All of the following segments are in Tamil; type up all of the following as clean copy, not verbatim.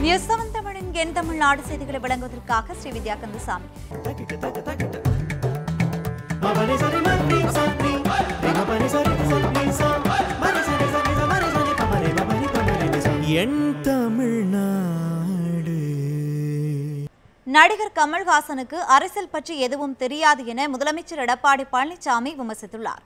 நியூஸ் 7 தமிழின் என் தமிழ்நாடு செய்திகளை வழங்குவதற்காக ஸ்ரீவித்யா கந்தசாமி. நடிகர் கமல்ஹாசனுக்கு அரசியல் பற்றி எதுவும் தெரியாது என முதலமைச்சர் எடப்பாடி பழனிசாமி விமர்சித்துள்ளார்.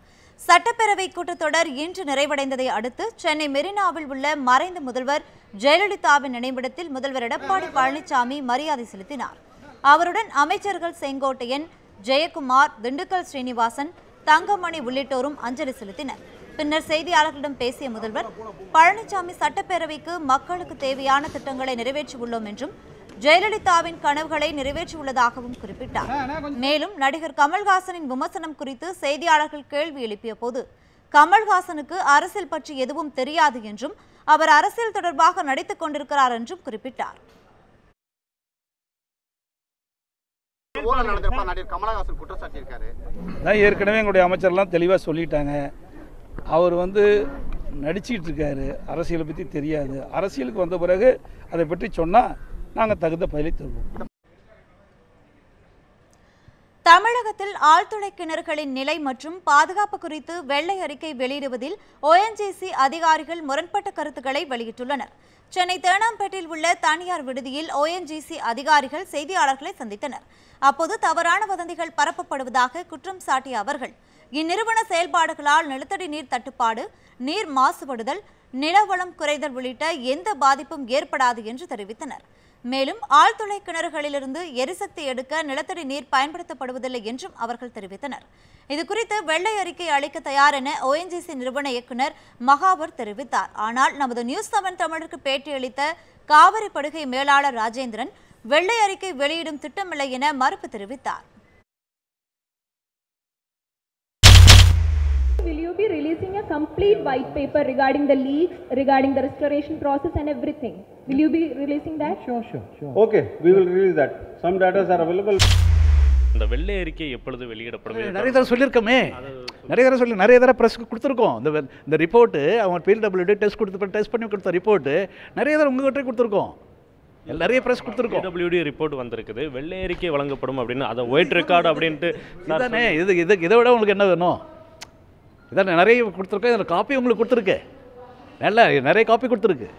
சட்டப்பேரவை கூட்டத்தொடர் இன்று நிறைவடைந்ததை அடுத்து சென்னை மெரினாவில் உள்ள மறைந்த முதல்வர் ஜெயலலிதாவின் நினைவிடத்தில் முதல்வர் எடப்பாடி பழனிசாமி மரியாதை செலுத்தினார். அவருடன் அமைச்சர்கள் செங்கோட்டையன், ஜெயக்குமார், திண்டுக்கல் ஸ்ரீனிவாசன், தங்கமணி உள்ளிட்டோரும் அஞ்சலி செலுத்தினர். பின்னர் செய்தியாளர்களிடம் பேசிய முதல்வர் பழனிசாமி சட்டப்பேரவைக்கு மக்களுக்கு தேவையான திட்டங்களை நிறைவேற்றியுள்ளோம் என்றும் ஜெயலலிதாவின் கனவுகளை நிறைவேற்றியுள்ளதாகவும் குறிப்பிட்டார். மேலும் நடிகர் கமல்ஹாசனின் விமர்சனம் குறித்து செய்தியாளர்கள் கேள்வி எழுப்பிய போது கமல்ஹாசனுக்கு அரசியல் பற்றி எதுவும் தெரியாது என்றும் அவர் அரசியல் தொடர்பாக நடித்துக் கொண்டிருக்கிறார் என்றும் குறிப்பிட்டார். ஏற்கனவே எங்களுடைய அமைச்சர்லாம் தெளிவாக சொல்லிட்டாங்க. அவர் நடிச்சிட்டு இருக்காரு, அரசியலை பற்றி தெரியாது. அரசியலுக்கு வந்த பிறகு அதை பற்றி சொன்னால் நாங்கள் தகுந்த பதிலை தருவோம். தமிழகத்தில் ஆழ்துளை கிணறுகளின் நிலை மற்றும் பாதுகாப்பு குறித்து வெள்ளை அறிக்கை வெளியிடுவதில் ONGC அதிகாரிகள் முரண்பட்ட கருத்துக்களை வெளியிட்டுள்ளனர். சென்னை தேனாம்பேட்டையில் உள்ள தனியார் விடுதியில் ONGC அதிகாரிகள் செய்தியாளர்களை சந்தித்தனர். அப்போது தவறான வதந்திகள் பரப்பப்படுவதாக குற்றம் சாட்டிய அவர்கள் இந்நிறுவன செயல்பாடுகளால் நிலத்தடி நீர் தட்டுப்பாடு, நீர் மாசுபடுதல், நிலவளம் குறைதல் உள்ளிட்ட எந்த பாதிப்பும் ஏற்படாது என்று தெரிவித்தனர். மேலும் ஆழ்துளை கிணறுகளிலிருந்து எரிசக்தி எடுக்க நிலத்தடி நீர் பயன்படுத்தப்படுவதில்லை என்றும் அவர்கள் தெரிவித்தனர். இதுகுறித்து வெள்ளை அறிக்கை அளிக்க தயார் என ONGC நிறுவன இயக்குநர் மகாவர் தெரிவித்தார். ஆனால் நமது நியூஸ் 7 தமிழுக்கு பேட்டியளித்த காவிரி படுகை மேலாளர் ராஜேந்திரன் வெள்ளை அறிக்கை வெளியிடும் திட்டமில்லை என மறுப்பு தெரிவித்தார். Will you be releasing a complete white paper regarding the leaks, regarding the restoration process and everything? Will you be releasing that? Sure. Okay, we will release that. Some data are available. இந்த வெள்ளை அறிக்கை எப்பொழுது வெளியிடப்படும்? நிறைய தடவை சொல்லியிருக்கோமே, நிறைய தடவை ப்ரெஸ்க்கு கொடுத்துருக்கோம். இந்த ரிப்போர்ட்டு அவங்க PWD டெஸ்ட் பண்ணி கொடுத்த ரிப்போர்ட்டு நிறைய தடவை உங்கள்கிட்ட கொடுத்துருக்கோம். நிறைய ப்ரெஸ் கொடுத்துருக்கோம். PWD ரிப்போர்ட் வந்திருக்குது, வெள்ளை அறிக்கை வழங்கப்படும் அப்படின்னு, அதை ஒயிட் ரெக்கார்டு அப்படின்ட்டு தானே. இதை விட உங்களுக்கு என்ன வேணும்? இதான் நிறைய கொடுத்துருக்கேன். இதில் காப்பி உங்களுக்கு கொடுத்துருக்கு, நிறைய காப்பி கொடுத்துருக்கு.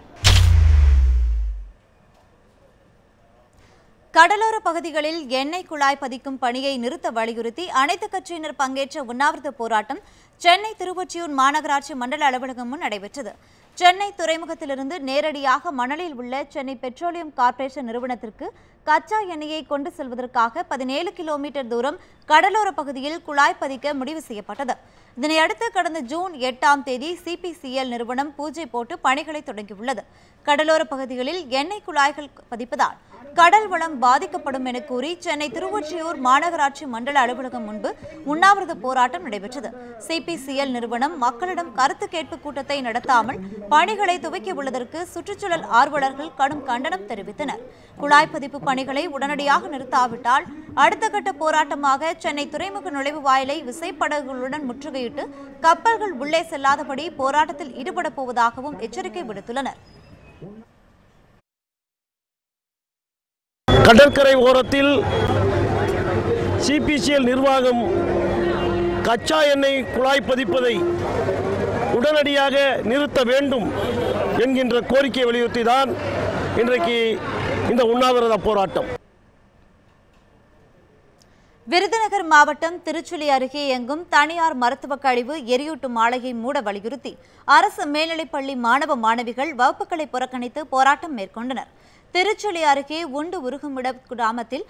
கடலோர பகுதிகளில் எண்ணெய் குழாய் பதிக்கும் பணியை நிறுத்த வலியுறுத்தி அனைத்து கட்சியினர் பங்கேற்ற உண்ணாவிரத போராட்டம் சென்னை திருவொற்றியூர் மாநகராட்சி மண்டல அலுவலகம் முன் நடைபெற்றது. சென்னை துறைமுகத்திலிருந்து நேரடியாக மணலில் உள்ள சென்னை பெட்ரோலியம் கார்ப்பரேஷன் நிறுவனத்திற்கு கச்சா எண்ணெயை கொண்டு செல்வதற்காக 17 கிலோமீட்டர் தூரம் கடலோர பகுதியில் குழாய் பதிக்க முடிவு செய்யப்பட்டது. இதனையடுத்து கடந்த ஜூன் 8ஆம் தேதி CPCL நிறுவனம் பூஜை போட்டு பணிகளை தொடங்கியுள்ளது. கடலோர பகுதிகளில் எண்ணெய் குழாய்கள் பதிப்பதால் கடல் வளம் பாதிக்கப்படும் என கூறி சென்னை திருவொற்றியூர் மாநகராட்சி மண்டல அலுவலகம் முன்பு உண்ணாவிரத போராட்டம் நடைபெற்றது. CPCL நிறுவனம் மக்களிடம் கருத்து கேட்பு கூட்டத்தை நடத்தாமல் பணிகளை துவக்கியுள்ளதற்கு சுற்றுச்சூழல் ஆர்வலர்கள் கடும் கண்டனம் தெரிவித்தனர். குழாய் பதிப்பு பணிகளை உடனடியாக நிறுத்தாவிட்டால் அடுத்த கட்ட போராட்டமாக சென்னை துறைமுக நுழைவு வாயிலை விசைப்படகுகளுடன் முற்றுகையிட்டு கப்பல்கள் உள்ளே செல்லாதபடி போராட்டத்தில் ஈடுபடப் போவதாகவும் எச்சரிக்கை விடுத்துள்ளனர். கடற்கரை ஓரத்தில் CPCL நிர்வாகம் கச்சா எண்ணெய் குழாய் பதிப்பதை உடனடியாக நிறுத்த வேண்டும் என்கின்ற கோரிக்கையை வலியுறுத்தி தான் இன்றைக்கு இந்த உண்ணாவிரத போராட்டம். விருதுநகர் மாவட்டம் திருச்சுழி அருகே இயங்கும் தனியார் மருத்துவக் கழிவு எரியூட்டும் ஆலையை மூட வலியுறுத்தி அரசு மேல்நிலைப்பள்ளி மாணவ மாணவிகள் வகுப்புகளை புறக்கணித்து போராட்டம் மேற்கொண்டனர். திருச்சுழி அருகே உண்டு உருகுமிட கிராமத்தில்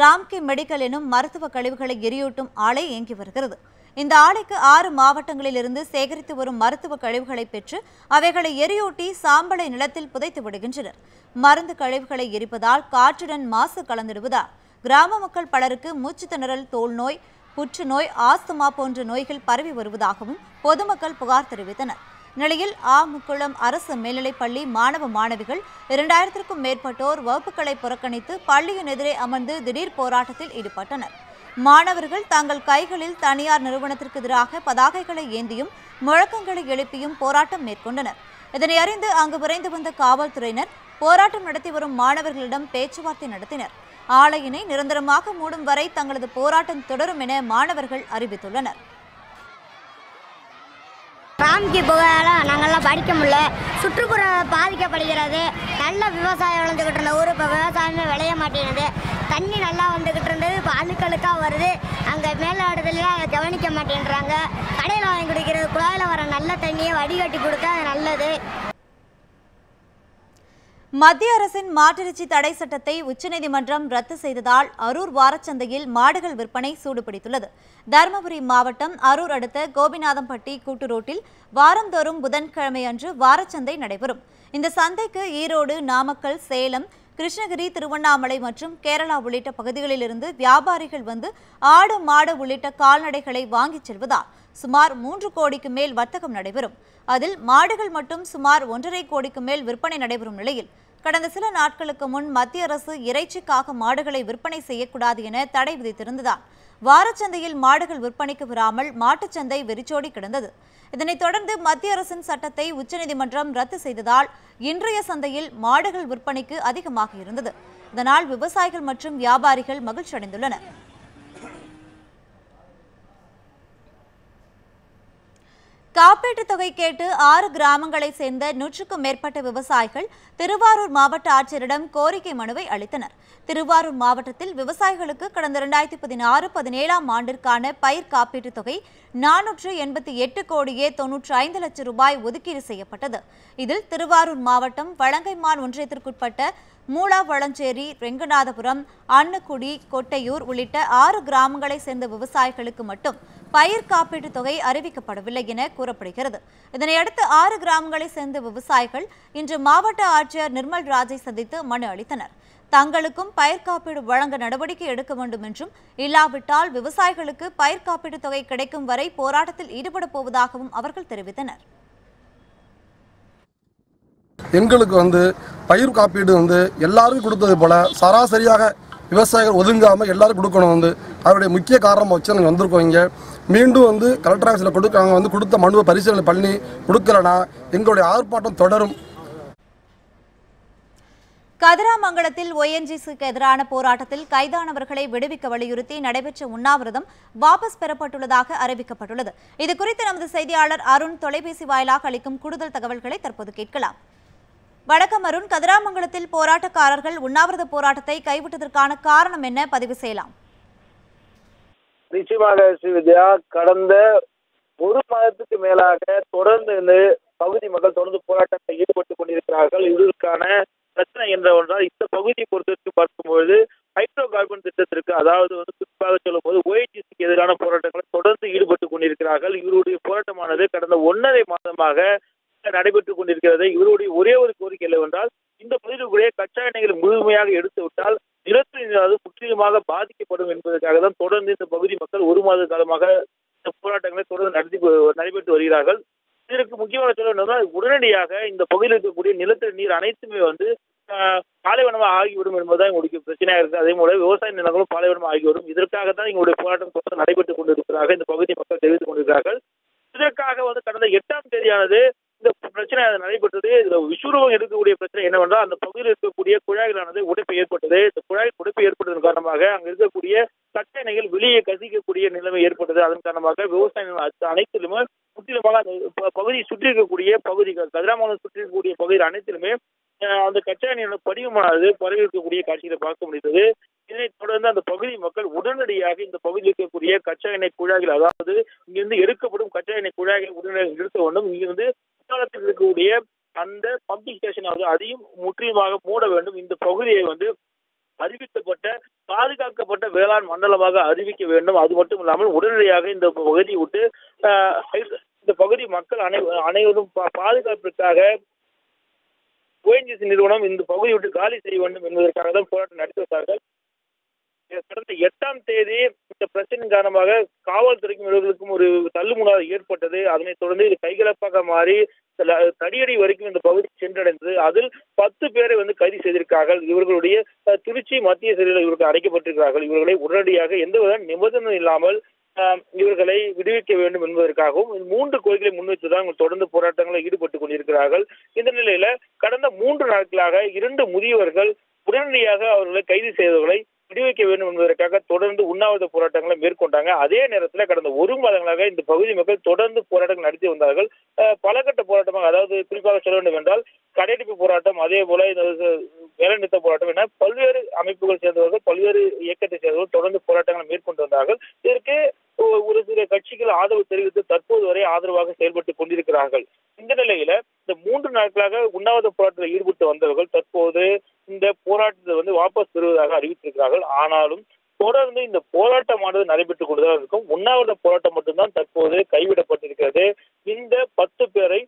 ராம்கே மெடிக்கல் எனும் மருத்துவ கழிவுகளை எரியூட்டும் ஆலை இயங்கி வருகிறது. இந்த ஆலைக்கு 6 மாவட்டங்களிலிருந்து சேகரித்து வரும் மருத்துவ கழிவுகளை பெற்று அவைகளை எரியூட்டி சாம்பலை நிலத்தில் புதைத்து விடுகின்றனர். மருந்து கழிவுகளை எரிப்பதால் காற்றுடன் மாசு கலந்திடுவதால் கிராம மக்கள் பலருக்கு மூச்சு திணறல், தோல் நோய், புற்றுநோய், ஆஸ்துமா போன்ற நோய்கள் பரவி வருவதாகவும் பொதுமக்கள் புகார் தெரிவித்தனர். நிலையில் முக்குளம் அரசு மேல்நிலைப்பள்ளி மாணவ மாணவிகள் 2000க்கும் மேற்பட்டோர் வகுப்புகளை புறக்கணித்து பள்ளியின் எதிரே அமர்ந்து திடீர் போராட்டத்தில் ஈடுபட்டனர். மாணவர்கள் தங்கள் கைகளில் தனியார் நிறுவனத்திற்கு எதிராக பதாகைகளை ஏந்தியும் முழக்கங்களை எழுப்பியும் போராட்டம் மேற்கொண்டனர். இதனை அறிந்து அங்கு விரைந்து வந்த காவல்துறையினர் போராட்டம் நடத்தி வரும் மாணவர்களிடம் பேச்சுவார்த்தை நடத்தினர். ஆலையினை நிரந்தரமாக மூடும் வரை தங்களது போராட்டம் தொடரும் என மாணவர்கள் அறிவித்துள்ளனர். ராம்கி புகையால நாங்கள்லாம் படிக்க முடியல, சுற்றுப்புற பாதிக்கப்படுகிறது. நல்ல விவசாயம் விளைஞ்சுக்கிட்டு இருந்த ஊர் இப்போ விவசாயமே விளைய மாட்டேங்குது. தண்ணி நல்லா வந்துக்கிட்டு இருந்தது, இப்போ அழுக்கழுக்காக வருது. அங்கே மேலாடுதலாம் அதை கவனிக்க மாட்டேன்றாங்க. கடையில் வாங்கி குடிக்கிறது, குழாயில் வர நல்ல தண்ணியை வடிகட்டி கொடுத்தா அது நல்லது. மத்திய அரசின் மாட்டிறைச்சி தடை சட்டத்தை உச்சநீதிமன்றம் ரத்து செய்ததால் அரூர் வாரச்சந்தையில் மாடுகள் விற்பனை சூடுபிடித்துள்ளது. தருமபுரி மாவட்டம் அரூர் அடுத்த கோபிநாதம்பட்டி கூட்டு ரோட்டில் வாரந்தோறும் புதன்கிழமை அன்று வாரச்சந்தை நடைபெறும். இந்த சந்தைக்கு ஈரோடு, நாமக்கல், சேலம், கிருஷ்ணகிரி, திருவண்ணாமலை மற்றும் கேரளா உள்ளிட்ட பகுதிகளிலிருந்து வியாபாரிகள் வந்து ஆடு, மாடு உள்ளிட்ட கால்நடைகளை வாங்கிச் செல்வதால் சுமார் 3 கோடிக்கு மேல் வர்த்தகம் நடைபெறும். அதில் மாடுகள் மட்டும் சுமார் 1.5 கோடிக்கு மேல் விற்பனை நடைபெறும் நிலையில் கடந்த சில நாட்களுக்கு முன் மத்திய அரசு இறைச்சிக்காக மாடுகளை விற்பனை செய்யக்கூடாது என தடை விதித்திருந்ததால் வாரச்சந்தையில் மாடுகள் விற்பனைக்கு வராமல் மாட்டுச்சந்தை வெறிச்சோடி கிடந்தது. இதனைத் தொடர்ந்து மத்திய அரசின் சட்டத்தை உச்சநீதிமன்றம் ரத்து செய்ததால் இன்றைய சந்தையில் மாடுகள் விற்பனைக்கு அதிகமாக இருந்தது. இதனால் விவசாயிகள் மற்றும் வியாபாரிகள் மகிழ்ச்சி அடைந்துள்ளனர். காப்பீட்டுத் தொகை கேட்டு 6 கிராமங்களை சேர்ந்த 100க்கும் மேற்பட்ட விவசாயிகள் திருவாரூர் மாவட்ட ஆட்சியரிடம் கோரிக்கை மனுவை அளித்தனர். திருவாரூர் மாவட்டத்தில் விவசாயிகளுக்கு கடந்த 2016-17 ஆண்டிற்கான பயிர் காப்பீட்டுத் தொகை 488 கோடியே 95 லட்சம் ரூபாய் ஒதுக்கீடு செய்யப்பட்டது. இதில் திருவாரூர் மாவட்டம் வலங்கைமான் ஒன்றியத்திற்குட்பட்ட மூலாவளஞ்சேரி, ரெங்கநாதபுரம், அன்னக்குடி, கொட்டையூர் உள்ளிட்ட 6 கிராமங்களை சேர்ந்த விவசாயிகளுக்கு மட்டும் பயிர் காப்பீட்டுத் தொகை அறிவிக்கப்படவில்லை என கூறப்படுகிறது. இதனையடுத்து 6 கிராமங்களை சேர்ந்த விவசாயிகள் இன்று மாவட்ட ஆட்சியர் நிர்மல் ராஜை சந்தித்து மனு அளித்தனர். தங்களுக்கும் பயிர் காப்பீடு வழங்க நடவடிக்கை எடுக்க வேண்டும் என்றும், இல்லாவிட்டால் விவசாயிகளுக்கு பயிர் காப்பீட்டுத் தொகை கிடைக்கும் வரை போராட்டத்தில் ஈடுபட போவதாகவும் அவர்கள் தெரிவித்தனர். எங்களுக்கு பயிர் காப்பீடு எல்லாருக்கும் கொடுத்தது போல சராசரியாக விவசாயிகள் ஒதுங்காமல் எல்லாரும் கொடுக்கணும். அவருடைய முக்கிய காரணம் வச்சு நாங்கள் வந்திருக்கோம். இங்கே மீண்டும் கலெக்டர் ஆஃபீஸில் கொடுக்காங்க கொடுத்த மனுவை பரிசீலனை பண்ணி கொடுக்கலனா எங்களுடைய ஆர்ப்பாட்டம் தொடரும். கதிராமங்கலத்தில் ONGCக்கு எதிரான போராட்டத்தில் கைதானவர்களை விடுவிக்க வலியுறுத்தி நடைபெற்ற உண்ணாவிரதம் வாபஸ் பெறப்பட்டுள்ளதாக அறிவிக்கப்பட்டுள்ளது. இதுகுறித்து நமது செய்தியாளர் அருண் தொலைபேசி வாயிலாக அளிக்கும் கூடுதல் தகவல்களை தற்போது கேட்கலாம். வணக்கம் அருண், கதிராமங்கலத்தில் போராட்டக்காரர்கள் உண்ணாவிரத போராட்டத்தை கைவிட்டதற்கான காரணம் என்ன, பதிவு செய்யலாம்? நிச்சயமாக ஸ்ரீவித்யா, கடந்த 1 மாதத்துக்கு மேலாக தொடர்ந்து பகுதி மக்கள் தொடர்ந்து போராட்டத்தில் ஈடுபட்டுக் கொண்டிருக்கிறார்கள். இதற்கான பிரச்சனை என்ற ஒன்றால் இந்த பகுதியை பொறுத்தவரைக்கும் பார்க்கும்போது ஹைட்ரோ கார்பன் திட்டத்திற்கு, அதாவது குறிப்பாக சொல்லும் போது ONGCக்கு எதிரான போராட்டங்களை தொடர்ந்து ஈடுபட்டுக் கொண்டிருக்கிறார்கள். இவருடைய போராட்டமானது கடந்த 1.5 மாதமாக நடைபெற்றுக் கொண்டிருக்கிறது. இவருடைய ஒரே ஒரு கோரிக்கை என்னவென்றால், இந்த பகுதிக்குள்ளே கச்சா எண்ணெய்களை முழுமையாக எடுத்து விட்டால் நிலத்தடி அது முற்றிலுமாக பாதிக்கப்படும் என்பதற்காக தான் தொடர்ந்து இந்த பகுதி மக்கள் 1 மாத காலமாக இந்த போராட்டங்களை தொடர்ந்து நடைபெற்று வருகிறார்கள். இதற்கு முக்கியமான சொல்ல உடனடியாக இந்த பகுதியில் இருக்கக்கூடிய நிலத்தடி நீர் அனைத்துமே பாலைவனமாக ஆகிவிடும் என்பதுதான் எங்களுடைய பிரச்சனையாக இருக்குது. அதே போல விவசாய நிலங்களும் பாலைவனமாக ஆகிவிடும். இதற்காகத்தான் எங்களுடைய போராட்டம் தொடர்ந்து நடைபெற்றுக் கொண்டிருக்கிறார்கள் இந்த பகுதி மக்கள் தெரிவித்துக் கொண்டிருக்கிறார்கள். இதற்காக கடந்த 8ஆம் தேதியானது இந்த பிரச்சனை நடைபெற்றது. இதுல விஸ்வரூபம் இருக்கக்கூடிய பிரச்சனை என்னவென்றால், அந்த பகுதியில் இருக்கக்கூடிய குழாய்களானது உடைப்பு ஏற்பட்டது. இந்த குழாய் உடைப்பு ஏற்பட்டதன் காரணமாக அங்க இருக்கக்கூடிய கச்சா எண்ணெய்கள் வெளியே கசிக்கக்கூடிய நிலைமை ஏற்பட்டது. அதன் காரணமாக விவசாயிகள் அனைத்திலுமே முற்றிலுமாக அந்த பகுதியை சுற்றி இருக்கக்கூடிய பகுதிகள், கதிராமங்கலம் சுற்றி இருக்கக்கூடிய பகுதிகள் அனைத்திலுமே அந்த கச்சா எண்ணெயோட படிவமானது பரவி இருக்கக்கூடிய காட்சிகளை பார்க்க முடிந்தது. இதனைத் தொடர்ந்து அந்த பகுதி மக்கள் உடனடியாக இந்த பகுதியில் இருக்கக்கூடிய கச்சா எண்ணெய் குழாய்கள், அதாவது இங்கிருந்து எடுக்கப்படும் கச்சா எண்ணெய் குழாய்கள் உடனடியாக நிறுத்த வேண்டும். இங்கிருந்து குற்றாலத்தில் இருக்கக்கூடிய அந்த பம்பிங் ஸ்டேஷன் அதையும் முற்றிலுமாக மூட வேண்டும். இந்த பகுதியை அறிவிக்கப்பட்ட பாதுகாக்கப்பட்ட வேளாண் மண்டலமாக அறிவிக்க வேண்டும். அது மட்டும் இல்லாமல் உடனடியாக இந்த பகுதியை விட்டு இந்த பகுதி மக்கள் அனைவரும் பாதுகாப்பிற்காக ONGC நிறுவனம் இந்த பகுதியை விட்டு காலி செய்ய வேண்டும் என்பதற்காக தான் போராட்டம் நடத்தி வந்தார்கள். கடந்த 8ஆம் தேதி இந்த பிரச்சனை காரணமாக காவல்துறைக்கும் இவர்களுக்கும் ஒரு தள்ளுமுடாக ஏற்பட்டது. அதனைத் தொடர்ந்து இது கைகலப்பாக மாறி தடியடி வரைக்கும் இந்த பகுதி சென்றடைந்தது. அதில் 10 பேரை கைது செய்திருக்கிறார்கள். இவர்களுடைய திருச்சி மத்திய சிறையில் இவர்கள் அடைக்கப்பட்டிருக்கிறார்கள். இவர்களை உடனடியாக எந்தவித நிபந்தனை இல்லாமல் இவர்களை விடுவிக்க வேண்டும் என்பதற்காகவும் 3 கோரிக்கைகளை முன்வைத்துதான் தொடர்ந்து போராட்டங்களில் ஈடுபட்டுக் கொண்டிருக்கிறார்கள். இந்த நிலையில கடந்த 3 நாட்களாக 2 முதியவர்கள் உடனடியாக அவர்களை கைது செய்தவர்களை விடுவிக்க வேண்டும் என்பதற்காக தொடர்ந்து உண்ணாவிரத போராட்டங்களை மேற்கொண்டாங்க. அதே நேரத்தில் கடந்த 1 மாதங்களாக இந்த பகுதி மக்கள் தொடர்ந்து போராட்டங்கள் நடத்தி வந்தார்கள். பல கட்ட போராட்டமாக, அதாவது குறிப்பாக சொல்ல வேண்டும் என்றால் கடையெடுப்பு போராட்டம், அதே போல வேலைநிறுத்த போராட்டம் என பல்வேறு அமைப்புகள் சேர்ந்தவர்கள், பல்வேறு இயக்கத்தை சேர்ந்தவர்கள் தொடர்ந்து போராட்டங்களை மேற்கொண்டு வந்தார்கள். இதற்கு ஒரு சில கட்சிகள் ஆதரவு தெரிவித்து தற்போது வரை ஆதரவாக செயல்பட்டுக் கொண்டிருக்கிறார்கள். இந்த நிலையில இந்த 3 நாட்களாக உண்ணாவிரத போராட்டத்தில் ஈடுபட்டு வந்தவர்கள் தற்போது இந்த போராட்டத்தை வாபஸ் பெறுவதாக அறிவித்திருக்கிறார்கள். ஆனாலும் தொடர்ந்து இந்த போராட்டமானது நடைபெற்றுக் கொண்டுதான் இருக்கும். உண்ணாவிரத போராட்டம் மட்டும்தான் தற்போது கைவிடப்பட்டிருக்கிறது. இந்த 10 பேரை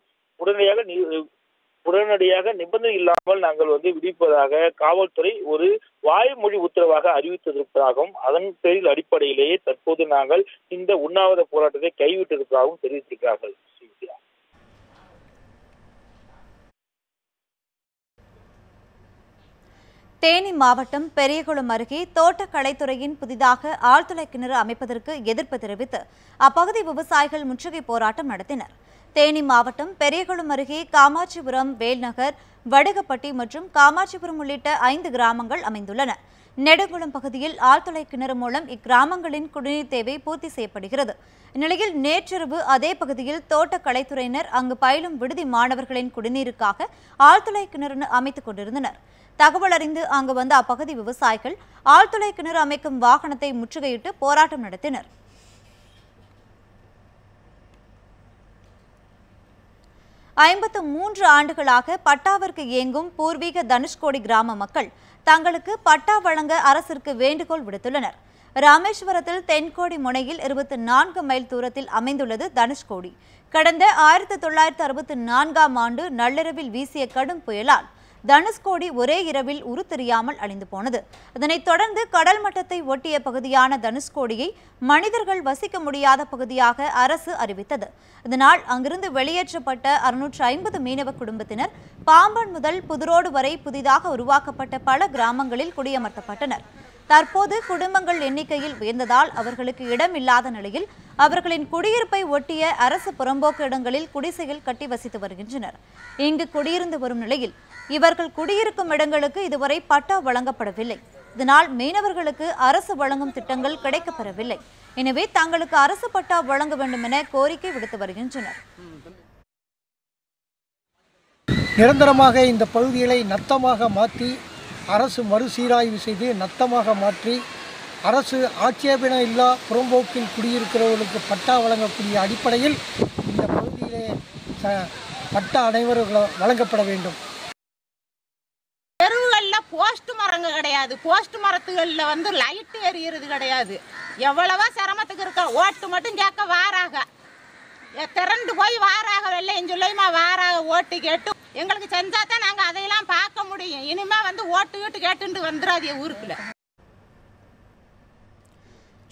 உடனடியாக நிபந்தனை இல்லாமல் நாங்கள் விடுவிப்பதாக காவல்துறை ஒரு வாய்மொழி உத்தரவாக அறிவித்திருப்பதாகவும் அதன் பேரில் அடிப்படையிலேயே தற்போது நாங்கள் இந்த உண்ணாவிரத போராட்டத்தை கைவிட்டிருப்பதாகவும் தெரிவித்திருக்கிறார்கள். தேனி மாவட்டம் பெரியகுளம் அருகே தோட்டக்கலைத்துறையின் புதிதாக ஆழ்துளை கிணறு அமைப்பதற்கு எதிர்ப்பு தெரிவித்து அப்பகுதி விவசாயிகள் முற்றுகை போராட்டம் நடத்தினர். தேனி மாவட்டம் பெரியகுளம் அருகே காமாட்சிபுரம், வேல்நகர், வடுகப்பட்டி மற்றும் காமாட்சிபுரம் உள்ளிட்ட 5 கிராமங்கள் அமைந்துள்ளன. நெடுங்குளம் பகுதியில் ஆழ்துளை கிணறு மூலம் இக்கிராமங்களின் குடிநீர் தேவை பூர்த்தி செய்யப்படுகிறது. இந்நிலையில் நேற்றிரவு அதே பகுதியில் தோட்டக்கலைத்துறையினர் அங்கு பயிலும் விடுதி மாணவர்களின் குடிநீருக்காக ஆழ்துளை கிணறு அமைத்துக் கொண்டிருந்தனர். தகவல் அறிந்து அங்கு வந்த அப்பகுதி விவசாயிகள் ஆழ்துளை கிணறு அமைக்கும் வாகனத்தை முற்றுகையிட்டு போராட்டம் நடத்தினர். ஐம்பத்து 3 ஆண்டுகளாக பட்டாவிற்கு இயங்கும் பூர்வீக தனுஷ்கோடி கிராம மக்கள் தங்களுக்கு பட்டா வழங்க அரசிற்கு வேண்டுகோள் விடுத்துள்ளனர். ராமேஸ்வரத்தில் தென்கோடி முனையில் 24 மைல் தூரத்தில் அமைந்துள்ளது தனுஷ்கோடி. கடந்த 1964ஆம் ஆண்டு நள்ளிரவில் வீசிய கடும் புயலால் தனுஷ்கோடி ஒரே இரவில் உருத்தெரியாமல் அழிந்து போனது. இதனைத் தொடர்ந்து கடல் மட்டத்தை ஒட்டிய பகுதியான தனுஷ்கோடியை மனிதர்கள் வசிக்க முடியாத பகுதியாக அரசு அறிவித்தது. இதனால் அங்கிருந்து வெளியேற்றப்பட்ட 650 மீனவ குடும்பத்தினர் பாம்பன் முதல் புதுரோடு வரை புதிதாக உருவாக்கப்பட்ட பல கிராமங்களில் குடியமர்த்தப்பட்டனர். தற்போது குடும்பங்கள் எண்ணிக்கையில் உயர்ந்ததால் அவர்களுக்கு இடமில்லாத நிலையில் அவர்களின் குடியிருப்பை ஒட்டிய அரசு புறம்போக்கு இடங்களில் குடிசைகள் கட்டி வசித்து வருகின்றனர். இங்கு குடியிருந்து வரும் நிலையில் இவர்கள் குடியிருக்கும் இடங்களுக்கு இதுவரை பட்டா வழங்கப்படவில்லை. இதனால் மீனவர்களுக்கு அரசு வழங்கும் திட்டங்கள் கிடைக்கப்பெறவில்லை. எனவே தங்களுக்கு அரசு பட்டா வழங்க வேண்டும் என கோரிக்கை விடுத்து வருகின்றனர். நிரந்தரமாக இந்த பகுதிகளை நத்தமாக மாற்றி அரசு மறுசீராய்வு செய்து நத்தமாக மாற்றி அரசு ஆட்சேபனை இல்லா புறம்போக்கில் குடியிருக்கிறவர்களுக்கு பட்டா வழங்கக்கூடிய அடிப்படையில் இந்த பகுதியிலே பட்டா அனைவரும் வழங்கப்பட வேண்டும். தெருவுகளில் போஸ்ட் மரங்க கிடையாது. போஸ்ட் மரத்துகளில் லைட்டு எரியிறது கிடையாது. எவ்வளவா சிரமத்துக்கு இருக்க ஓட்டு மட்டும் கேட்க வாராக திரண்டு போய் வாராக வெள்ளையும் சொல்லியுமா வாராக ஓட்டு கேட்டு எங்களுக்கு செஞ்சா தான் நாங்கள் அதையெல்லாம் பார்க்க முடியும். இனிமே ஓட்டு வீட்டு கேட்டு வந்துடாது ஊருக்குள்ள.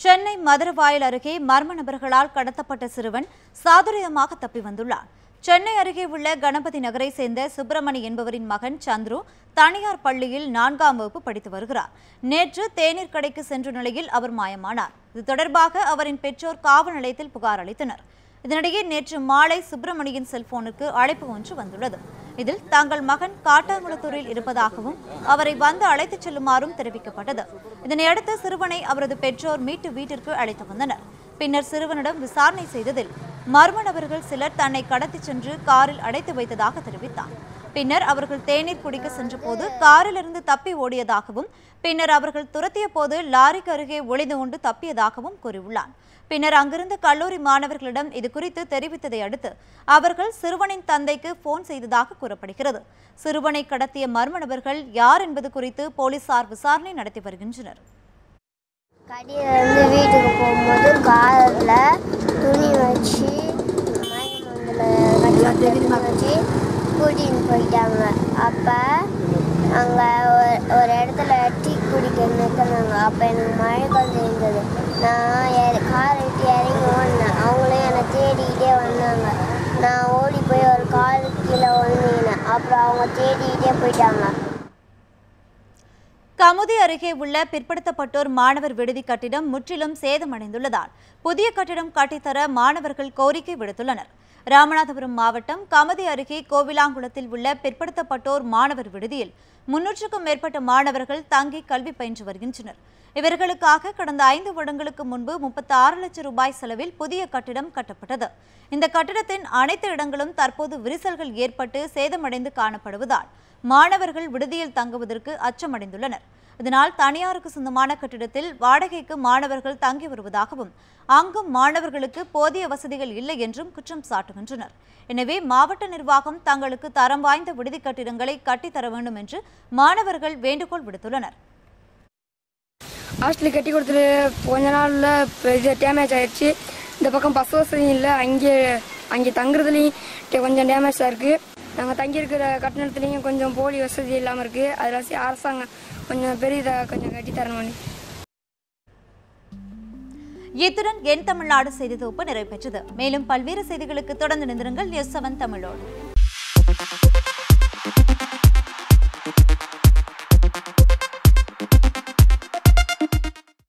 சென்னை மதுரவாயல் அருகே மர்ம நபர்களால் கடத்தப்பட்ட சிறுவன் சாதுரியமாக தப்பி வந்துள்ளார். சென்னை அருகே உள்ள கணபதி நகரை சேர்ந்த சுப்பிரமணி என்பவரின் மகன் சந்துரு தனியார் பள்ளியில் 4ஆம் வகுப்பு படித்து வருகிறார். நேற்று தேநீர் கடைக்கு சென்ற நிலையில் அவர் மாயமானார். இது தொடர்பாக அவரின் பெற்றோர் காவல் நிலையத்தில் புகார் அளித்தனர். இதனிடையே நேற்று மாலை சுப்பிரமணியின் செல்போனுக்கு அழைப்பு ஒன்று வந்துள்ளது. இதில் தங்கள் மகன் காட்டாங்குளத்தூரில் இருப்பதாகவும் அவரை வந்து அழைத்துச் செல்லுமாறும் தெரிவிக்கப்பட்டது. இதனையடுத்து சிறுவனை அவரது பெற்றோர் மீட்டு வீட்டிற்கு அழைத்து வந்தனர். பின்னர் சிறுவனிடம் விசாரணை செய்ததில் மர்ம நபர்கள் சிலர் தன்னை கடத்தி சென்று காரில் அடைத்து வைத்ததாக தெரிவித்தார். பின்னர் அவர்கள் தேநீர் குடிக்க சென்றபோது காரிலிருந்து தப்பி ஓடியதாகவும் பின்னர் அவர்கள் துரத்திய போது லாரிக்கு அருகே ஒளிந்து கொண்டு தப்பியதாகவும் கூறியுள்ளார். பின்னர் அங்கிருந்த கல்லூரி மாணவர்களிடம் இது குறித்து தெரிவித்ததை அடுத்து அவர்கள் சிறுவனின் தந்தைக்கு போன் செய்ததாக கூறப்படுகிறது. சிறுவனை கடத்திய மர்ம நபர்கள் யார் என்பது குறித்து போலீசார் விசாரணை நடத்தி வருகின்றனர். கடையிலேருந்து வீட்டுக்கு போகும்போது காரில் துணி வச்சு வச்சு கூட்டின்னு போயிட்டாங்க. அப்போ அங்கே ஒரு இடத்துல டீ குடிக்க நிற்கிறாங்க. அப்போ எனக்கு மழைக்கால் தெரிஞ்சது. நான் காரை விட்டு இறங்கி ஓடினேன். அவங்களும் என்னை தேடிக்கிட்டே வந்தாங்க. நான் ஓடி போய் ஒரு காரு கீழே வந்துக்கினேன். அப்புறம் அவங்க தேடிக்கிட்டே போயிட்டாங்க. கமுதி அருகே உள்ள பிற்படுத்தப்பட்டோர் மாணவர் விடுதி கட்டிடம் முற்றிலும் சேதமடைந்துள்ளதால் புதிய கட்டிடம் கட்டித்தர மாணவர்கள் கோரிக்கை விடுத்துள்ளனர். ராமநாதபுரம் மாவட்டம் கமுதி அருகே கோவிலாங்குளத்தில் உள்ள பிற்படுத்தப்பட்டோர் மாணவர் விடுதியில் 300க்கும் மேற்பட்ட மாணவர்கள் தங்கி கல்வி பயின்று வருகின்றனர். இவர்களுக்காக கடந்த 5 வருடங்களுக்கு முன்பு 36 லட்சம் ரூபாய் செலவில் புதிய கட்டிடம் கட்டப்பட்டது. இந்த கட்டிடத்தின் அனைத்து இடங்களும் தற்போது விரிசல்கள் ஏற்பட்டு சேதமடைந்து காணப்படுவதால் மாணவர்கள் விடுதியில் தங்குவதற்கு அச்சமடைந்துள்ளனர். இதனால் தனியாருக்கு சொந்தமான கட்டிடத்தில் வாடகைக்கு மாணவர்கள் தங்கி வருவதாகவும் அங்கும் மாணவர்களுக்கு போதிய வசதிகள் இல்லை என்றும் குற்றம் சாட்டுகின்றனர். எனவே மாவட்ட நிர்வாகம் தங்களுக்கு தரம் வாய்ந்த விடுதி கட்டிடங்களை கட்டித்தர வேண்டும் என்று மாணவர்கள் வேண்டுகோள் விடுத்துள்ளனர். ஹாஸ்டல் கட்டி கொடுத்துட்டு கொஞ்ச நாளில் இது டேமேஜ் ஆயிடுச்சு. இந்த பக்கம் பஸ் வசதி இல்லை, அங்கே தங்குறதுலேயும் கொஞ்சம் டேமேஜாக இருக்குது. நாங்கள் தங்கியிருக்கிற கட்டணத்துலேயும் கொஞ்சம் போலி வசதி இல்லாமல் இருக்குது. அதில் அரசாங்கம் கொஞ்சம் பெரியதாக கொஞ்சம் கட்டித்தரணும். இத்துடன் என் தமிழ்நாடு செய்தி தொகுப்பு நிறைவு பெற்றது. மேலும் பல்வேறு செய்திகளுக்கு தொடர்ந்து நிறுத்துங்கள் நியூஸ் 7 தமிழோடு.